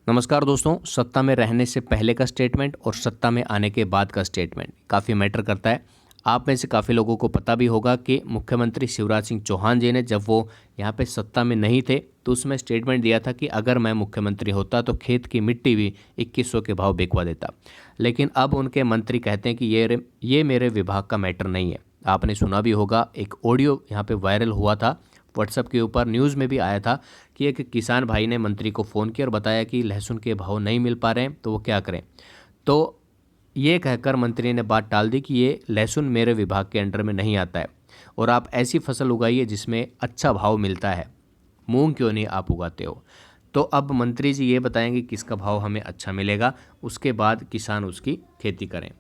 नमस्कार दोस्तों। सत्ता में रहने से पहले का स्टेटमेंट और सत्ता में आने के बाद का स्टेटमेंट काफ़ी मैटर करता है। आप में से काफ़ी लोगों को पता भी होगा कि मुख्यमंत्री शिवराज सिंह चौहान जी ने जब वो यहाँ पे सत्ता में नहीं थे तो उसमें स्टेटमेंट दिया था कि अगर मैं मुख्यमंत्री होता तो खेत की मिट्टी भी 2100 के भाव बिकवा देता। लेकिन अब उनके मंत्री कहते हैं कि ये मेरे विभाग का मैटर नहीं है। आपने सुना भी होगा, एक ऑडियो यहाँ पे वायरल हुआ था, व्हाट्सएप के ऊपर न्यूज़ में भी आया था कि एक किसान भाई ने मंत्री को फ़ोन किया और बताया कि लहसुन के भाव नहीं मिल पा रहे हैं तो वो क्या करें। तो ये कहकर मंत्री ने बात टाल दी कि ये लहसुन मेरे विभाग के अंडर में नहीं आता है और आप ऐसी फसल उगाइए जिसमें अच्छा भाव मिलता है। मूंग क्यों नहीं आप उगाते हो। तो अब मंत्री जी ये बताएंगे किसका भाव हमें अच्छा मिलेगा, उसके बाद किसान उसकी खेती करें।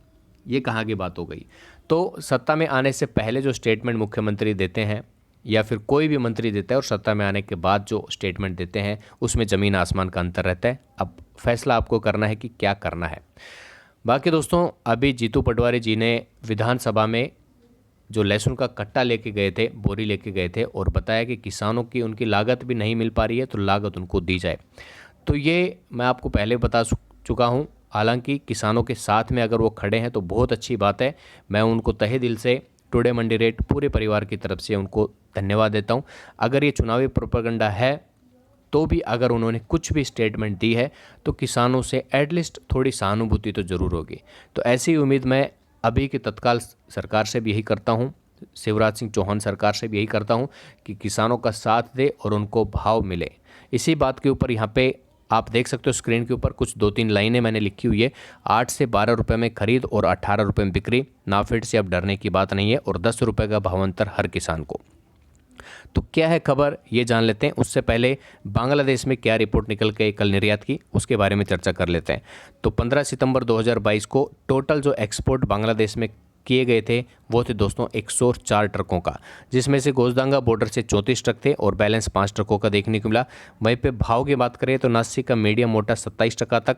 ये कहाँ की बात हो गई। तो सत्ता में आने से पहले जो स्टेटमेंट मुख्यमंत्री देते हैं या फिर कोई भी मंत्री देता है और सत्ता में आने के बाद जो स्टेटमेंट देते हैं उसमें ज़मीन आसमान का अंतर रहता है। अब फैसला आपको करना है कि क्या करना है। बाकी दोस्तों, अभी जीतू पटवारी जी ने विधानसभा में जो लहसुन का कट्टा लेके गए थे, बोरी लेके गए थे और बताया कि किसानों की उनकी लागत भी नहीं मिल पा रही है तो लागत उनको दी जाए। तो ये मैं आपको पहले बता चुका हूँ। हालांकि किसानों के साथ में अगर वो खड़े हैं तो बहुत अच्छी बात है। मैं उनको तहे दिल से टुडे मंडी रेट पूरे परिवार की तरफ से उनको धन्यवाद देता हूँ। अगर ये चुनावी प्रोपेगेंडा है तो भी अगर उन्होंने कुछ भी स्टेटमेंट दी है तो किसानों से एटलीस्ट थोड़ी सहानुभूति तो ज़रूर होगी। तो ऐसी उम्मीद मैं अभी की तत्काल सरकार से भी यही करता हूँ, शिवराज सिंह चौहान सरकार से भी यही करता हूँ कि किसानों का साथ दे और उनको भाव मिले। इसी बात के ऊपर यहाँ पे आप देख सकते हो स्क्रीन के ऊपर कुछ 2-3 लाइनें मैंने लिखी हुई है। 8 से 12 रुपये में खरीद और 18 रुपये में बिक्री। नाफेड से अब डरने की बात नहीं है और 10 रुपये का भावांतर हर किसान को। तो क्या है खबर, ये जान लेते हैं। उससे पहले बांग्लादेश में क्या रिपोर्ट निकल के कल निर्यात की उसके बारे में चर्चा कर लेते हैं। तो 15 सितंबर 2022 को टोटल जो एक्सपोर्ट बांग्लादेश में किए गए थे वो थे दोस्तों 104 ट्रकों का, जिसमें से गोजदांगा बॉर्डर से 34 ट्रक थे और बैलेंस 5 ट्रकों का देखने को मिला। वहीं पे भाव की बात करें तो नासिक का मीडियम मोटा 27 टका तक,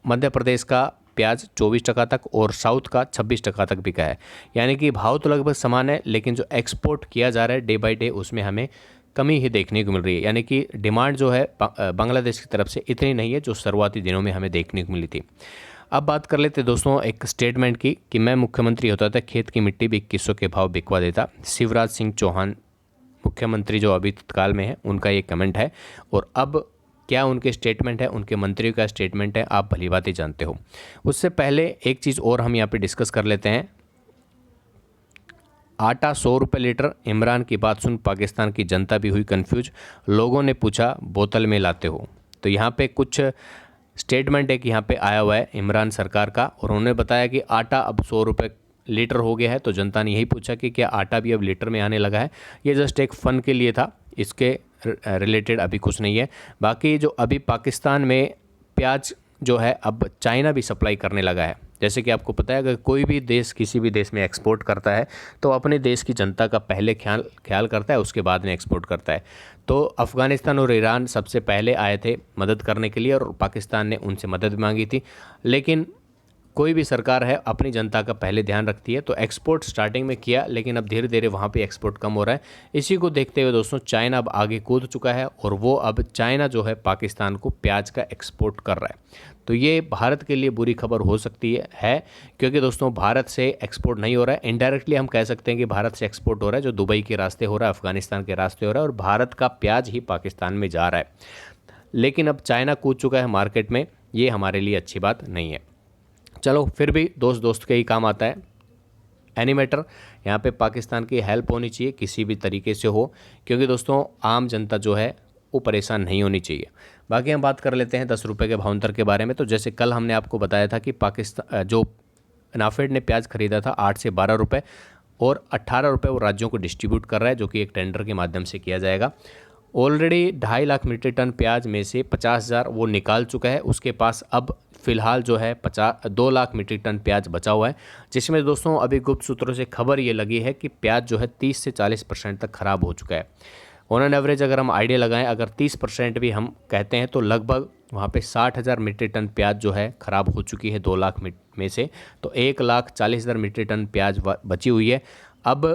मध्य प्रदेश का प्याज 24 टका तक और साउथ का 26 टका तक बिका है। यानी कि भाव तो लगभग समान है, लेकिन जो एक्सपोर्ट किया जा रहा है डे बाय डे उसमें हमें कमी ही देखने को मिल रही है। यानी कि डिमांड जो है बांग्लादेश की तरफ से इतनी नहीं है जो शुरुआती दिनों में हमें देखने को मिली थी। अब बात कर लेते दोस्तों एक स्टेटमेंट की कि मैं मुख्यमंत्री होता था खेत की मिट्टी भी 2100 के भाव बिकवा देता। शिवराज सिंह चौहान मुख्यमंत्री जो अभी तत्काल में है उनका ये कमेंट है। और अब क्या उनके स्टेटमेंट है, उनके मंत्रियों का स्टेटमेंट है, आप भली बात ही जानते हो। उससे पहले एक चीज़ और हम यहाँ पे डिस्कस कर लेते हैं। आटा 100 रुपये लीटर। इमरान की बात सुन पाकिस्तान की जनता भी हुई कंफ्यूज। लोगों ने पूछा बोतल में लाते हो। तो यहाँ पे कुछ स्टेटमेंट एक यहाँ पे आया हुआ है इमरान सरकार का और उन्होंने बताया कि आटा अब 100 रुपये लीटर हो गया है। तो जनता ने यही पूछा कि क्या आटा भी अब लीटर में आने लगा है। ये जस्ट एक फ़न के लिए था, इसके रिलेटेड अभी कुछ नहीं है। बाकी जो अभी पाकिस्तान में प्याज जो है अब चाइना भी सप्लाई करने लगा है। जैसे कि आपको पता है अगर कोई भी देश किसी भी देश में एक्सपोर्ट करता है तो अपने देश की जनता का पहले ख्याल करता है, उसके बाद में एक्सपोर्ट करता है। तो अफ़गानिस्तान और ईरान सबसे पहले आए थे मदद करने के लिए और पाकिस्तान ने उनसे मदद मांगी थी। लेकिन कोई भी सरकार है अपनी जनता का पहले ध्यान रखती है। तो एक्सपोर्ट स्टार्टिंग में किया, लेकिन अब धीरे धीरे वहाँ पे एक्सपोर्ट कम हो रहा है। इसी को देखते हुए दोस्तों चाइना अब आगे कूद चुका है और वो अब चाइना जो है पाकिस्तान को प्याज का एक्सपोर्ट कर रहा है। तो ये भारत के लिए बुरी खबर हो सकती है क्योंकि दोस्तों भारत से एक्सपोर्ट नहीं हो रहा है। इनडायरेक्टली हम कह सकते हैं कि भारत से एक्सपोर्ट हो रहा है, जो दुबई के रास्ते हो रहा है, अफगानिस्तान के रास्ते हो रहा है और भारत का प्याज ही पाकिस्तान में जा रहा है। लेकिन अब चाइना कूद चुका है मार्केट में, ये हमारे लिए अच्छी बात नहीं है। चलो फिर भी दोस्त दोस्त के ही काम आता है। एनीमेटर यहाँ पे पाकिस्तान की हेल्प होनी चाहिए किसी भी तरीके से हो, क्योंकि दोस्तों आम जनता जो है वो परेशान नहीं होनी चाहिए। बाकी हम बात कर लेते हैं 10 रुपये के भावांतर के बारे में। तो जैसे कल हमने आपको बताया था कि पाकिस्तान जो नाफेड ने प्याज खरीदा था 8 से 12 रुपये और 18 रुपये वो राज्यों को डिस्ट्रीब्यूट कर रहा है, जो कि एक टेंडर के माध्यम से किया जाएगा। ऑलरेडी 2.5 लाख मीट्रिक टन प्याज में से 50,000 वो निकाल चुका है। उसके पास अब फ़िलहाल जो है 2 लाख मीट्रिक टन प्याज बचा हुआ है, जिसमें दोस्तों अभी गुप्त सूत्रों से खबर ये लगी है कि प्याज जो है 30 से 40% तक ख़राब हो चुका है। ऑन एन एवरेज अगर हम आइडिया लगाएं, अगर 30% भी हम कहते हैं तो लगभग वहाँ पे 60,000 मीट्रिक टन प्याज जो है ख़राब हो चुकी है 2 लाख में से। तो 1,40,000 मीट्रिक टन प्याज बची हुई है। अब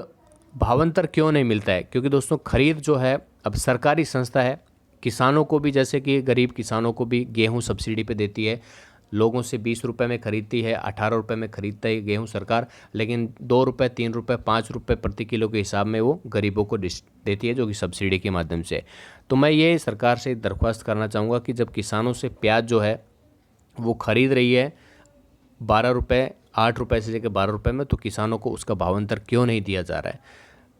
भावांतर क्यों नहीं मिलता है, क्योंकि दोस्तों खरीद जो है अब सरकारी संस्था है, किसानों को भी, जैसे कि गरीब किसानों को भी गेहूं सब्सिडी पे देती है, लोगों से 20 रुपये में खरीदती है, 18 रुपये में खरीदता है गेहूं सरकार, लेकिन 2 रुपये, 3 रुपये, 5 रुपये प्रति किलो के हिसाब में वो गरीबों को देती है, जो कि सब्सिडी के माध्यम से। तो मैं ये सरकार से दरख्वास्त करना चाहूँगा कि जब किसानों से प्याज जो है वो खरीद रही है 12 रुपये, 8 रुपये से लेकर 12 रुपये में, तो किसानों को उसका भावांतर क्यों नहीं दिया जा रहा है?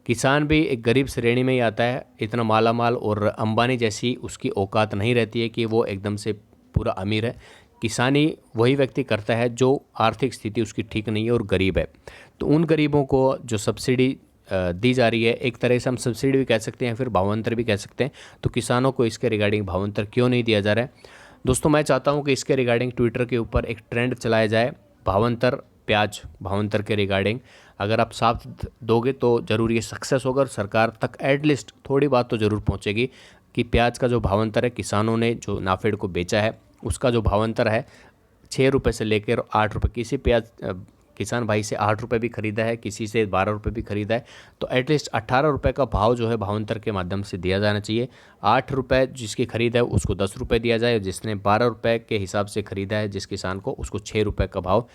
किसान भी एक गरीब श्रेणी में ही आता है, इतना माला माल और अंबानी जैसी उसकी औकात नहीं रहती है कि वो एकदम से पूरा अमीर है। किसानी वही व्यक्ति करता है जो आर्थिक स्थिति उसकी ठीक नहीं है और गरीब है। तो उन गरीबों को जो सब्सिडी दी जा रही है, एक तरह से हम सब्सिडी भी कह सकते हैं, फिर भावांतर भी कह सकते हैं, तो किसानों को इसके रिगार्डिंग भावांतर क्यों नहीं दिया जा रहा है? दोस्तों, मैं चाहता हूं कि इसके रिगार्डिंग ट्विटर के ऊपर एक ट्रेंड चलाया जाए, भावांतर प्याज भावांतर के रिगार्डिंग। अगर आप साथ दोगे तो ज़रूर ये सक्सेस होगा और सरकार तक एटलीस्ट थोड़ी बात तो ज़रूर पहुंचेगी कि प्याज का जो भावांतर है, किसानों ने जो नाफेड को बेचा है उसका जो भावांतर है 6 रुपये से लेकर 8 रुपये, किसी प्याज किसान भाई से 8 रुपये भी खरीदा है, किसी से 12 रुपये भी खरीदा है, तो एटलीस्ट 18 रुपये का भाव जो है भावांतर के माध्यम से दिया जाना चाहिए। 8 रुपये जिसकी खरीद है उसको 10 रुपये दिया जाए, और जिसने 12 रुपये के हिसाब से खरीदा है जिस किसान को, उसको 6 रुपये का भाव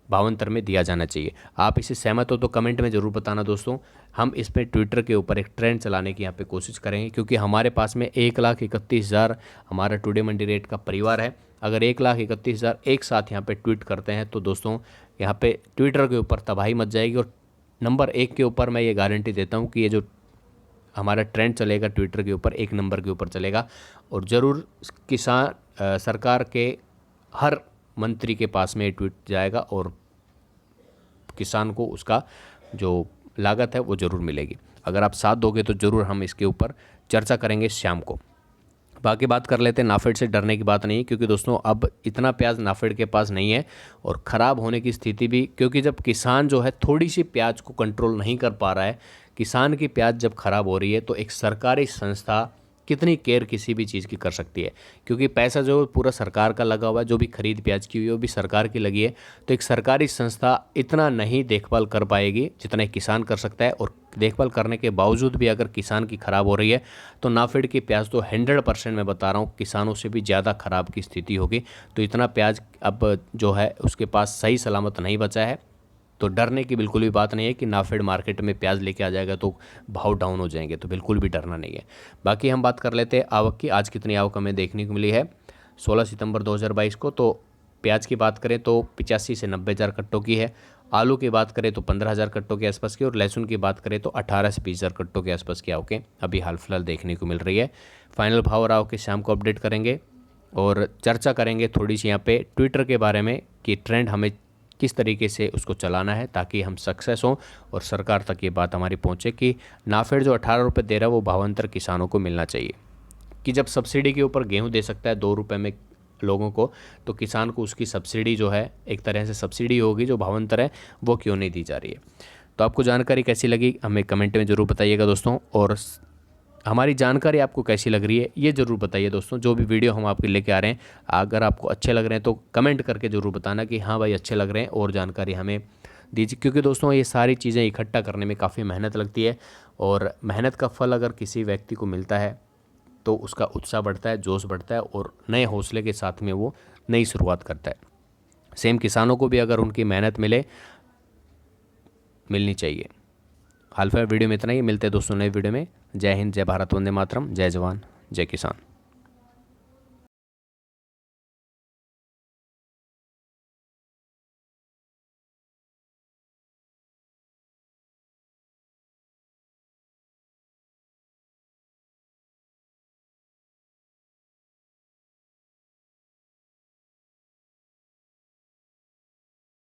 भावांतर में दिया जाना चाहिए। आप इससे सहमत हो तो कमेंट में ज़रूर बताना दोस्तों। हम इस पर ट्विटर के ऊपर एक ट्रेंड चलाने की यहाँ पे कोशिश करेंगे, क्योंकि हमारे पास में 1,31,000 हमारा टुडे मंडी रेट का परिवार है। अगर 1,31,000 एक साथ यहाँ पे ट्वीट करते हैं तो दोस्तों यहाँ पे ट्विटर के ऊपर तबाही मच जाएगी, और नंबर 1 के ऊपर मैं ये गारंटी देता हूँ कि ये जो हमारा ट्रेंड चलेगा ट्विटर के ऊपर 1 नंबर के ऊपर चलेगा, और ज़रूर किसान सरकार के हर मंत्री के पास में ट्वीट जाएगा और किसान को उसका जो लागत है वो ज़रूर मिलेगी। अगर आप साथ दोगे तो ज़रूर हम इसके ऊपर चर्चा करेंगे शाम को। बाकी बात कर लेते हैं, नाफेड से डरने की बात नहीं है, क्योंकि दोस्तों अब इतना प्याज नाफेड के पास नहीं है और ख़राब होने की स्थिति भी, क्योंकि जब किसान जो है थोड़ी सी प्याज को कंट्रोल नहीं कर पा रहा है, किसान की प्याज जब ख़राब हो रही है, तो एक सरकारी संस्था कितनी केयर किसी भी चीज़ की कर सकती है, क्योंकि पैसा जो पूरा सरकार का लगा हुआ है, जो भी खरीद प्याज की हुई है वो भी सरकार की लगी है, तो एक सरकारी संस्था इतना नहीं देखभाल कर पाएगी जितना एक किसान कर सकता है। और देखभाल करने के बावजूद भी अगर किसान की ख़राब हो रही है तो नाफेड की प्याज तो 100% मैं बता रहा हूँ किसानों से भी ज़्यादा ख़राब की स्थिति होगी। तो इतना प्याज अब जो है उसके पास सही सलामत नहीं बचा है, तो डरने की बिल्कुल भी बात नहीं है कि नाफेड मार्केट में प्याज लेके आ जाएगा तो भाव डाउन हो जाएंगे, तो बिल्कुल भी डरना नहीं है। बाकी हम बात कर लेते हैं आवक की। आज कितनी आवक हमें देखने को मिली है 16 सितंबर 2022 को। तो प्याज की बात करें तो 85 से 90 हज़ार कट्टों की है। आलू की बात करें तो 15,000 कट्टों के आसपास की, और लहसुन की बात करें तो 18 से 20,000 कट्टों के आसपास की आवकें अभी हाल फिलहाल देखने को मिल रही है। फाइनल भाव और आवक शाम को अपडेट करेंगे और चर्चा करेंगे थोड़ी सी यहाँ पे ट्विटर के बारे में कि ट्रेंड हमें किस तरीके से उसको चलाना है ताकि हम सक्सेस हों और सरकार तक ये बात हमारी पहुंचे कि नाफेड जो 18 रुपये दे रहा है वो भावांतर किसानों को मिलना चाहिए। कि जब सब्सिडी के ऊपर गेहूं दे सकता है 2 रुपये में लोगों को, तो किसान को उसकी सब्सिडी जो है एक तरह से सब्सिडी होगी, जो भावांतर है वो क्यों नहीं दी जा रही है। तो आपको जानकारी कैसी लगी हमें कमेंट में ज़रूर बताइएगा दोस्तों, और हमारी जानकारी आपको कैसी लग रही है ये ज़रूर बताइए दोस्तों। जो भी वीडियो हम आपके लेके आ रहे हैं, अगर आपको अच्छे लग रहे हैं तो कमेंट करके ज़रूर बताना कि हाँ भाई अच्छे लग रहे हैं और जानकारी हमें दीजिए, क्योंकि दोस्तों ये सारी चीज़ें इकट्ठा करने में काफ़ी मेहनत लगती है, और मेहनत का फल अगर किसी व्यक्ति को मिलता है तो उसका उत्साह बढ़ता है, जोश बढ़ता है, और नए हौसले के साथ में वो नई शुरुआत करता है। सेम किसानों को भी अगर उनकी मेहनत मिलनी चाहिए। हाल फिलहाल वीडियो में इतना ही, मिलते हैं दोस्तों नए वीडियो में। जय हिंद, जय भारत, वंदे मातरम, जय जवान, जय किसान।